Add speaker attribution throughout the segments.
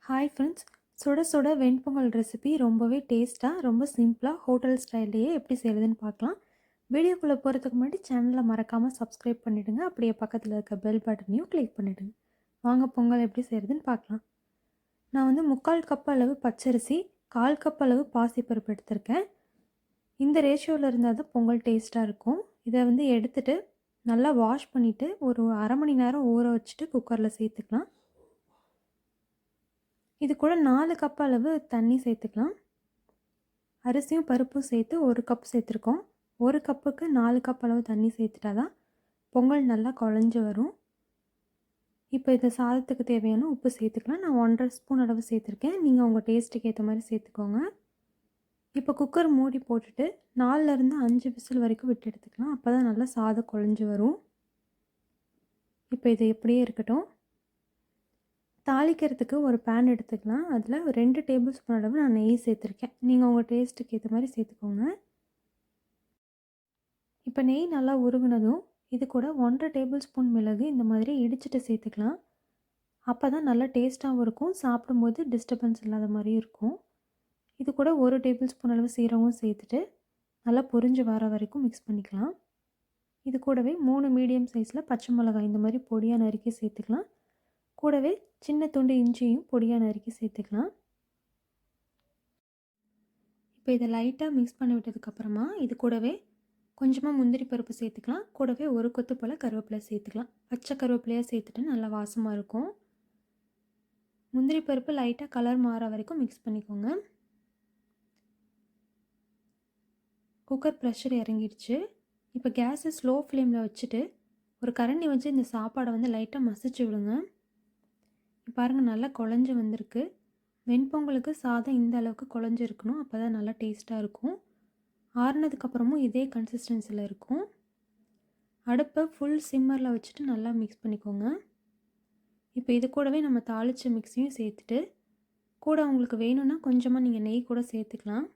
Speaker 1: Hi friends, சுட சுட வெண்பொங்கல் recipe ரொம்பவே டேஸ்ட்டாக ரொம்ப சிம்பிளாக ஹோட்டல் ஸ்டைல்லையே எப்படி செய்கிறதுன்னு பார்க்கலாம். வீடியோக்குள்ளே போகிறதுக்கு முன்னாடி சேனலை மறக்காமல் சப்ஸ்கிரைப் பண்ணிவிடுங்க. அப்படியே பக்கத்தில் இருக்க பெல் பட்டனையும் கிளிக் பண்ணிவிடுங்க. வாங்க பொங்கல் எப்படி செய்கிறதுன்னு பார்க்கலாம். நான் வந்து 3/4 கப் அளவு பச்சரிசி, 1/4 கப் அளவு பாசிப்பருப்பு எடுத்திருக்கேன். இந்த ரேஷியோவில் இருந்தால் தான் பொங்கல் டேஸ்ட்டாக இருக்கும். இதை வந்து எடுத்துகிட்டு நல்லா வாஷ் பண்ணிவிட்டு ஒரு அரை மணி நேரம் ஊற வச்சுட்டு குக்கரில் சேர்த்துக்கலாம். இது கூட 4 கப் அளவு தண்ணி சேர்த்துக்கலாம். அரிசியும் பருப்பும் சேர்த்து 1 கப் சேர்த்துருக்கோம். 1 கப்புக்கு 4 கப் அளவு தண்ணி சேர்த்துட்டா தான் பொங்கல் நல்லா குழஞ்சி வரும். இப்போ இந்த சாதத்துக்கு தேவையான உப்பு சேர்த்துக்கலாம். நான் 1½ ஸ்பூன் அளவு சேர்த்துருக்கேன். நீங்கள் உங்கள் டேஸ்ட்டுக்கு ஏற்ற மாதிரி சேர்த்துக்கோங்க. இப்போ குக்கர் மூடி போட்டுட்டு 4லேருந்து 5 விசில் வரைக்கும் விட்டு எடுத்துக்கலாம். அப்போ தான் நல்லா சாதம் குழஞ்சி வரும். இப்போ இது எப்படியே இருக்கட்டும். தாளிக்கிறதுக்கு ஒரு பேன் எடுத்துக்கலாம். அதில் 2 டேபிள் ஸ்பூன் அளவு நான் நெய் சேர்த்துருக்கேன். நீங்கள் உங்கள் டேஸ்ட்டுக்கு ஏற்ற மாதிரி சேர்த்துக்கோங்க. இப்போ நெய் நல்லா உருகுனதும் இது கூட 1½ டேபிள் ஸ்பூன் மிளகு இந்த மாதிரி இடிச்சிட்டு சேர்த்துக்கலாம். அப்போ தான் நல்லா டேஸ்ட்டாகவும் இருக்கும், சாப்பிடும்போது டிஸ்டர்பன்ஸ் இல்லாத மாதிரியும் இருக்கும். இது கூட 1 டேபிள் ஸ்பூன் அளவு சீரகம் சேர்த்துட்டு நல்லா பொரிஞ்சு வர வரைக்கும் மிக்ஸ் பண்ணிக்கலாம். இது கூடவே 3 மீடியம் சைஸில் பச்சை மிளகாய் இந்த மாதிரி பொடியாக நறுக்கி சேர்த்துக்கலாம். கூடவே சின்ன துண்டு இஞ்சியும் பொடியாக நறுக்கி சேர்த்துக்கலாம். இப்போ இதை லைட்டாக மிக்ஸ் பண்ணி விட்டதுக்கப்புறமா இது கூடவே கொஞ்சமாக முந்திரி பருப்பு சேர்த்துக்கலாம். கூடவே ஒரு கொத்து போல் கருவேப்பிலை சேர்த்துக்கலாம். பச்சை கருவேப்பிலையாக சேர்த்துட்டு நல்லா வாசமாக இருக்கும். முந்திரி பருப்பு லைட்டாக கலர் மாற வரைக்கும் மிக்ஸ் பண்ணிக்கோங்க. குக்கர் ப்ரெஷர் இறங்கிடுச்சு. இப்போ கேஸை ஸ்லோ ஃப்ளேமில் வச்சுட்டு ஒரு கரண்டி வச்சு இந்த சாப்பாடை வந்து லைட்டாக மசிச்சு விடுங்க. பாருங்கள், நல்லா குழஞ்சி வந்திருக்கு. வெண்பொங்கலுக்கு சாதம் இந்த அளவுக்கு குழஞ்சி இருக்கணும். அப்போ தான் நல்லா டேஸ்ட்டாக இருக்கும். ஆறுனதுக்கப்புறமும் இதே கன்சிஸ்டன்சியில் இருக்கும். அடுப்பை ஃபுல் சிம்மரில் வச்சுட்டு நல்லா மிக்ஸ் பண்ணிக்கோங்க. இப்போ இது கூடவே நம்ம தாளித்த மிக்ஸையும் சேர்த்துட்டு கூட உங்களுக்கு வேணும்னா கொஞ்சமாக நீங்கள் நெய் கூட சேர்த்துக்கலாம்.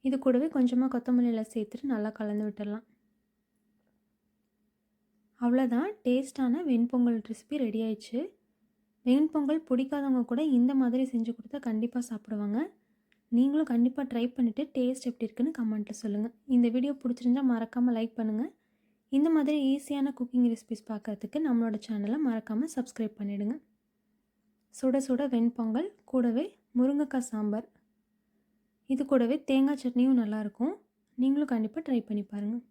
Speaker 1: இது கூடவே கொஞ்சமாக கொத்தமல்லியில் சேர்த்துட்டு நல்லா கலந்து விட்டுடலாம். அவ்வளோதான், டேஸ்ட்டான வெண்பொங்கல் ரெசிபி ரெடி ஆயிடுச்சு. வெண்பொங்கல் பிடிக்காதவங்க கூட இந்த மாதிரி செஞ்சு கொடுத்தா கண்டிப்பாக சாப்பிடுவாங்க. நீங்களும் கண்டிப்பாக ட்ரை பண்ணிவிட்டு டேஸ்ட் எப்படி இருக்குன்னு கமெண்ட்டில் சொல்லுங்கள். இந்த வீடியோ பிடிச்சிருந்தால் மறக்காமல் லைக் பண்ணுங்கள். இந்த மாதிரி ஈஸியான குக்கிங் ரெசிபிஸ் பார்க்குறதுக்கு நம்மளோட சேனலை மறக்காமல் சப்ஸ்கிரைப் பண்ணிவிடுங்க. சுட சுட வெண்பொங்கல் கூடவே முருங்கைக்காய் சாம்பார், இது கூடவே தேங்காய் சட்னியும் நல்லாயிருக்கும். நீங்களும் கண்டிப்பாக ட்ரை பண்ணி பாருங்கள்.